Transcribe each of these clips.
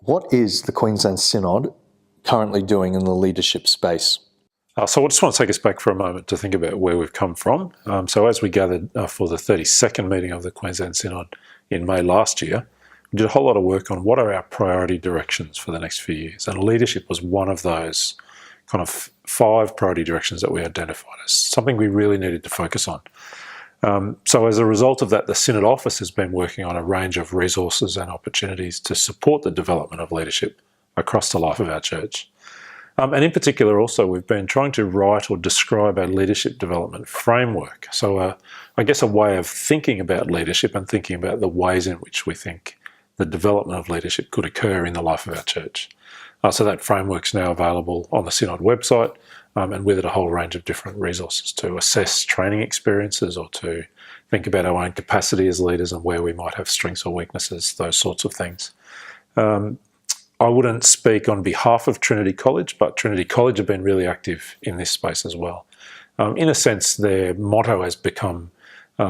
What is the Queensland Synod currently doing in the leadership space? So I just want to take us back for a moment to think about where we've come from. So as we gathered for the 32nd meeting of the Queensland Synod in May last year, we did a whole lot of work on what are our priority directions for the next few years. And leadership was one of those kind of 5 priority directions that we identified as something we really needed to focus on. So as a result of that, the Synod Office has been working on a range of resources and opportunities to support the development of leadership across the life of our church. And in particular also, we've been trying to write or describe our leadership development framework. So I guess a way of thinking about leadership and thinking about the ways in which we think the development of leadership could occur in the life of our church. So that framework's now available on the Synod website, and with it a whole range of different resources to assess training experiences or to think about our own capacity as leaders and where we might have strengths or weaknesses, those sorts of things. I wouldn't speak on behalf of Trinity College, but Trinity College have been really active in this space as well. In a sense, their motto has become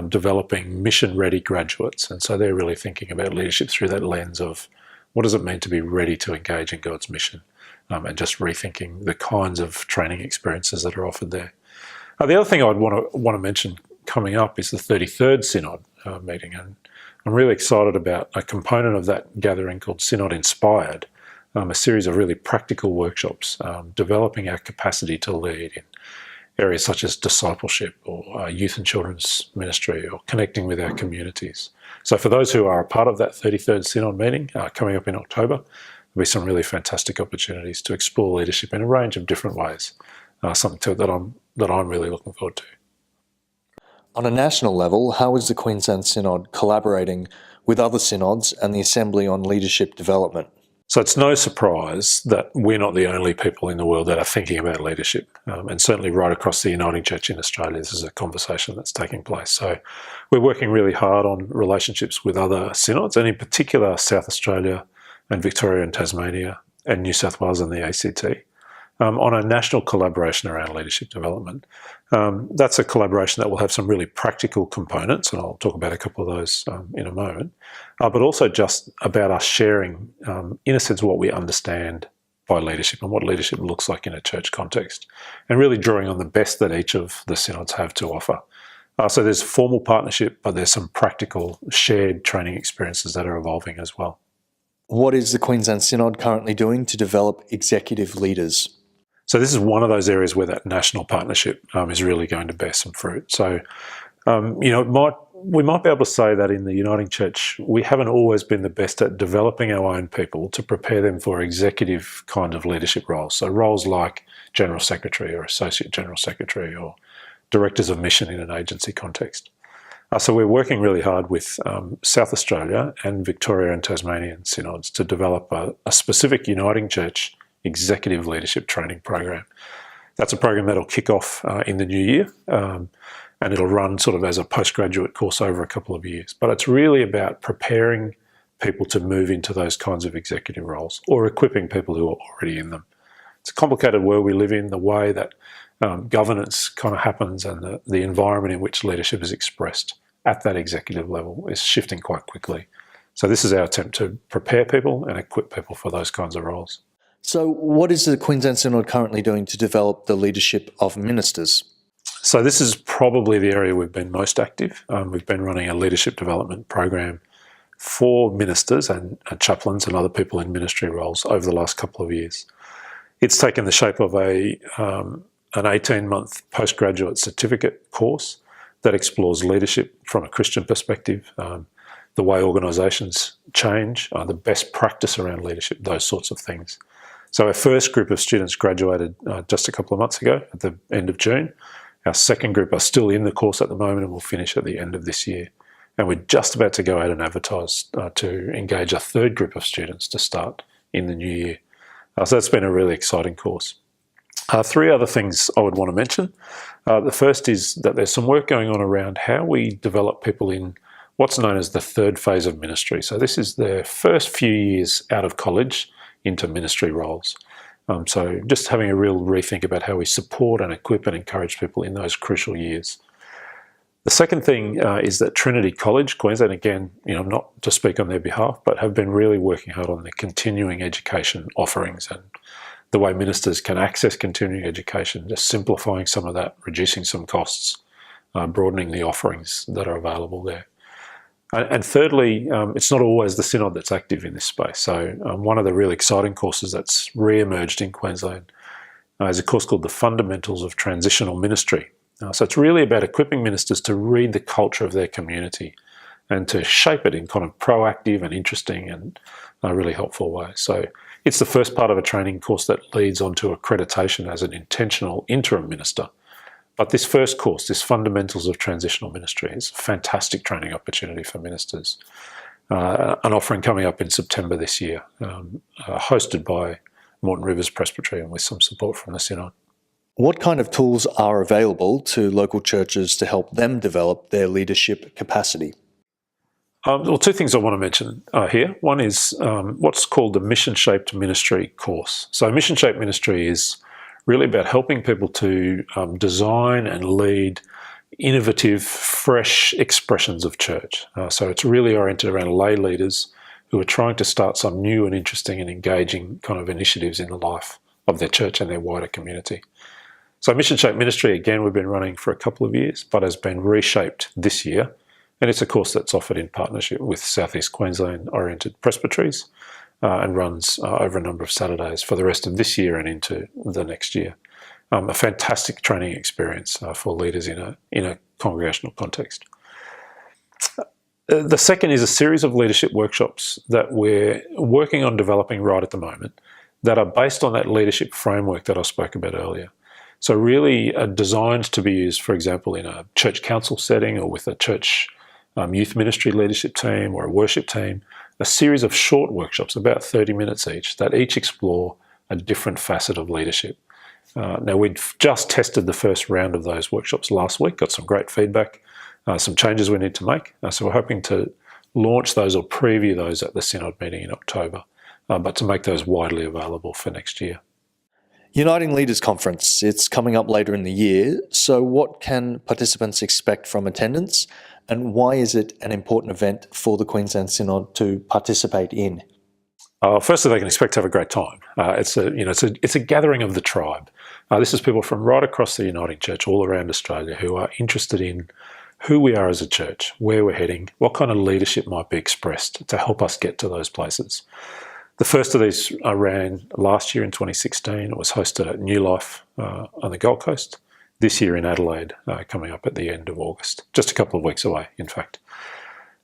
developing mission-ready graduates, and so they're really thinking about leadership through that lens of what does it mean to be ready to engage in God's mission, and just rethinking the kinds of training experiences that are offered there. The other thing I'd want to mention coming up is the 33rd Synod meeting, and I'm really excited about a component of that gathering called Synod Inspired, a series of really practical workshops, developing our capacity to lead in areas such as discipleship or youth and children's ministry or connecting with our communities. So for those who are a part of that 33rd Synod meeting coming up in October, there'll be some really fantastic opportunities to explore leadership in a range of different ways, something that I'm really looking forward to. On a national level, how is the Queensland Synod collaborating with other synods and the Assembly on leadership development? So it's no surprise that we're not the only people in the world that are thinking about leadership. And certainly right across the Uniting Church in Australia, this is a conversation that's taking place. So we're working really hard on relationships with other synods, and in particular South Australia and Victoria and Tasmania and New South Wales and the ACT, on a national collaboration around leadership development. That's a collaboration that will have some really practical components, and I'll talk about a couple of those in a moment, but also just about us sharing, in a sense, what we understand by leadership and what leadership looks like in a church context, and really drawing on the best that each of the synods have to offer. So there's formal partnership, but there's some practical shared training experiences that are evolving as well. What is the Queensland Synod currently doing to develop executive leaders? So this is one of those areas where that national partnership is really going to bear some fruit. So, we might be able to say that in the Uniting Church, we haven't always been the best at developing our own people to prepare them for executive kind of leadership roles. So roles like General Secretary or Associate General Secretary or Directors of Mission in an agency context. So we're working really hard with South Australia and Victoria and Tasmanian synods to develop a specific Uniting Church executive leadership training program. That's a program that'll kick off in the new year, and it'll run sort of as a postgraduate course over a couple of years. But it's really about preparing people to move into those kinds of executive roles or equipping people who are already in them. It's a complicated world we live in, the way that governance kind of happens and the environment in which leadership is expressed at that executive level is shifting quite quickly. So this is our attempt to prepare people and equip people for those kinds of roles. So what is the Queensland Synod currently doing to develop the leadership of ministers? So this is probably the area we've been most active. We've been running a leadership development program for ministers and chaplains and other people in ministry roles over the last couple of years. It's taken the shape of an 18-month postgraduate certificate course that explores leadership from a Christian perspective, the way organisations change, the best practice around leadership, those sorts of things. So our first group of students graduated just a couple of months ago at the end of June. Our second group are still in the course at the moment and will finish at the end of this year. And we're just about to go out and advertise to engage a third group of students to start in the new year. So that's been a really exciting course. 3 other things I would want to mention. The first is that there's some work going on around how we develop people in what's known as the third phase of ministry. So this is the first few years out of college into ministry roles. So just having a real rethink about how we support and equip and encourage people in those crucial years. The second thing is that Trinity College, Queensland, again, not to speak on their behalf, but have been really working hard on the continuing education offerings and the way ministers can access continuing education, just simplifying some of that, reducing some costs, broadening the offerings that are available there. And thirdly, it's not always the Synod that's active in this space. So one of the really exciting courses that's re-emerged in Queensland is a course called The Fundamentals of Transitional Ministry. So it's really about equipping ministers to read the culture of their community and to shape it in kind of proactive and interesting and really helpful way. So it's the first part of a training course that leads on to accreditation as an intentional interim minister. But this first course, this Fundamentals of Transitional Ministry, is a fantastic training opportunity for ministers. An offering coming up in September this year, hosted by Moreton Rivers Presbytery and with some support from the Synod. What kind of tools are available to local churches to help them develop their leadership capacity? Well, two things I want to mention here. One is what's called the Mission-Shaped Ministry course. So Mission-Shaped Ministry is really about helping people to design and lead innovative, fresh expressions of church. So it's really oriented around lay leaders who are trying to start some new and interesting and engaging kind of initiatives in the life of their church and their wider community. So Mission-Shaped Ministry, again, we've been running for a couple of years, but has been reshaped this year. And it's a course that's offered in partnership with South East Queensland-oriented presbyteries and runs over a number of Saturdays for the rest of this year and into the next year. A fantastic training experience for leaders in a congregational context. The second is a series of leadership workshops that we're working on developing right at the moment that are based on that leadership framework that I spoke about earlier. So really designed to be used, for example, in a church council setting or with a church youth ministry leadership team or a worship team, a series of short workshops, about 30 minutes each, that each explore a different facet of leadership. Now, we've just tested the first round of those workshops last week, got some great feedback, some changes we need to make. So we're hoping to launch those or preview those at the Synod meeting in October, but to make those widely available for next year. Uniting Leaders Conference, it's coming up later in the year, so what can participants expect from attendance, and why is it an important event for the Queensland Synod to participate in? Firstly, they can expect to have a great time. It's a gathering of the tribe. This is people from right across the Uniting Church, all around Australia, who are interested in who we are as a church, where we're heading, what kind of leadership might be expressed to help us get to those places. The first of these ran last year in 2016. It was hosted at New Life on the Gold Coast. This year in Adelaide, coming up at the end of August, just a couple of weeks away, in fact.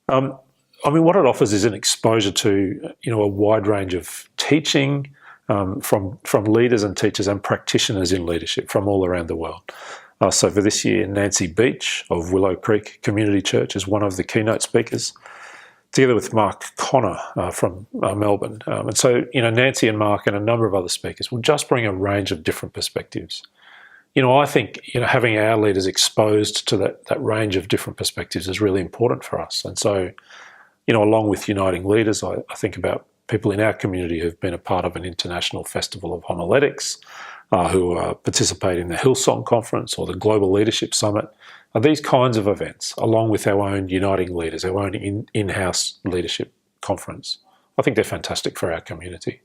What it offers is an exposure to, a wide range of teaching from leaders and teachers and practitioners in leadership from all around the world. So for this year, Nancy Beach of Willow Creek Community Church is one of the keynote speakers, together with Mark Connor from Melbourne. And so, Nancy and Mark and a number of other speakers will just bring a range of different perspectives. I think, having our leaders exposed to that range of different perspectives is really important for us. And so, along with Uniting Leaders, I think about people in our community who've been a part of an international festival of homiletics, who participate in the Hillsong Conference or the Global Leadership Summit. These kinds of events, along with our own Uniting Leaders, our own in-house leadership conference, I think they're fantastic for our community.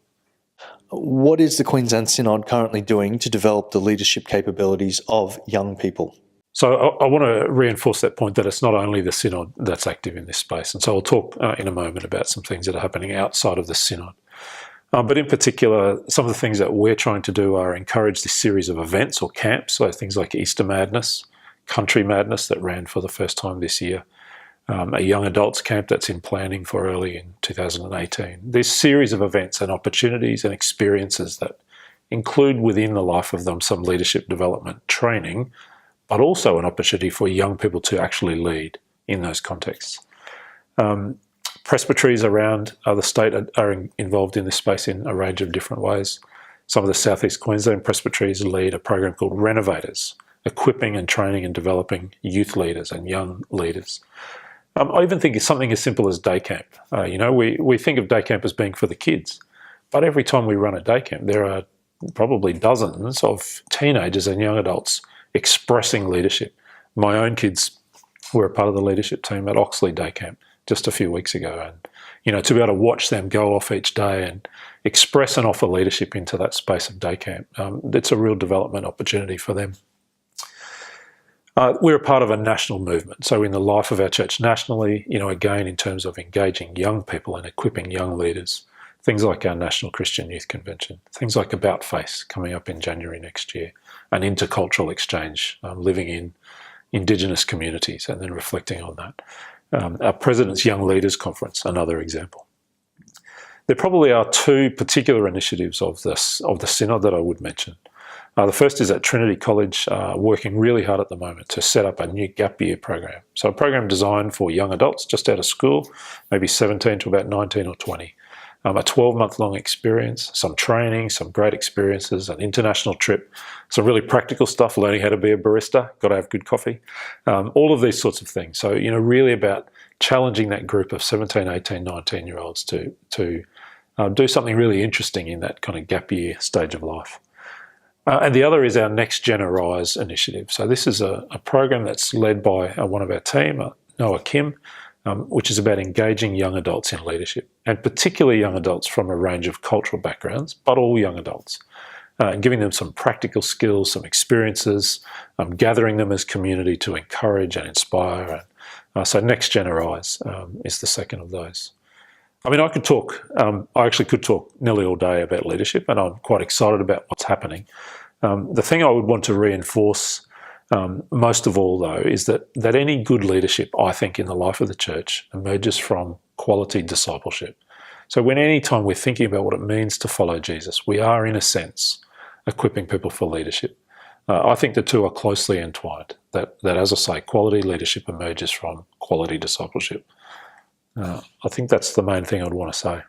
What is the Queensland Synod currently doing to develop the leadership capabilities of young people? So I want to reinforce that point that it's not only the Synod that's active in this space. And so I'll talk in a moment about some things that are happening outside of the Synod. But in particular, some of the things that we're trying to do are encourage this series of events or camps, so things like Easter Madness, Country Madness that ran for the first time this year, a young adults camp that's in planning for early in 2018. This series of events and opportunities and experiences that include within the life of them some leadership development training, but also an opportunity for young people to actually lead in those contexts. Presbyteries around the state are involved in this space in a range of different ways. Some of the South East Queensland presbyteries lead a program called Renovators, equipping and training and developing youth leaders and young leaders. I even think it's something as simple as day camp. We think of day camp as being for the kids, but every time we run a day camp, there are probably dozens of teenagers and young adults expressing leadership. My own kids were a part of the leadership team at Oxley Day Camp just a few weeks ago. And, to be able to watch them go off each day and express and offer leadership into that space of day camp, it's a real development opportunity for them. We're a part of a national movement. So in the life of our church nationally, again, in terms of engaging young people and equipping young leaders, things like our National Christian Youth Convention, things like About Face coming up in January next year, an intercultural exchange, living in Indigenous communities and then reflecting on that. Our President's Young Leaders Conference, another example. There probably are two particular initiatives of the Synod that I would mention. The first is at Trinity College, working really hard at the moment to set up a new gap year program. So a program designed for young adults just out of school, maybe 17 to about 19 or 20. A 12-month-long experience, some training, some great experiences, an international trip, some really practical stuff, learning how to be a barista, got to have good coffee, all of these sorts of things. So, really about challenging that group of 17, 18, 19-year-olds to do something really interesting in that kind of gap year stage of life. And the other is our Next Gen Arise initiative. So this is a program that's led by one of our team, Noah Kim, which is about engaging young adults in leadership, and particularly young adults from a range of cultural backgrounds, but all young adults, and giving them some practical skills, some experiences, gathering them as community to encourage and inspire. So Next Gen Arise is the second of those. I mean, I actually could talk nearly all day about leadership, and I'm quite excited about what's happening. The thing I would want to reinforce most of all, though, is that any good leadership, I think, in the life of the church emerges from quality discipleship. So any time we're thinking about what it means to follow Jesus, we are, in a sense, equipping people for leadership. I think the two are closely entwined, that as I say, quality leadership emerges from quality discipleship. I think that's the main thing I'd want to say.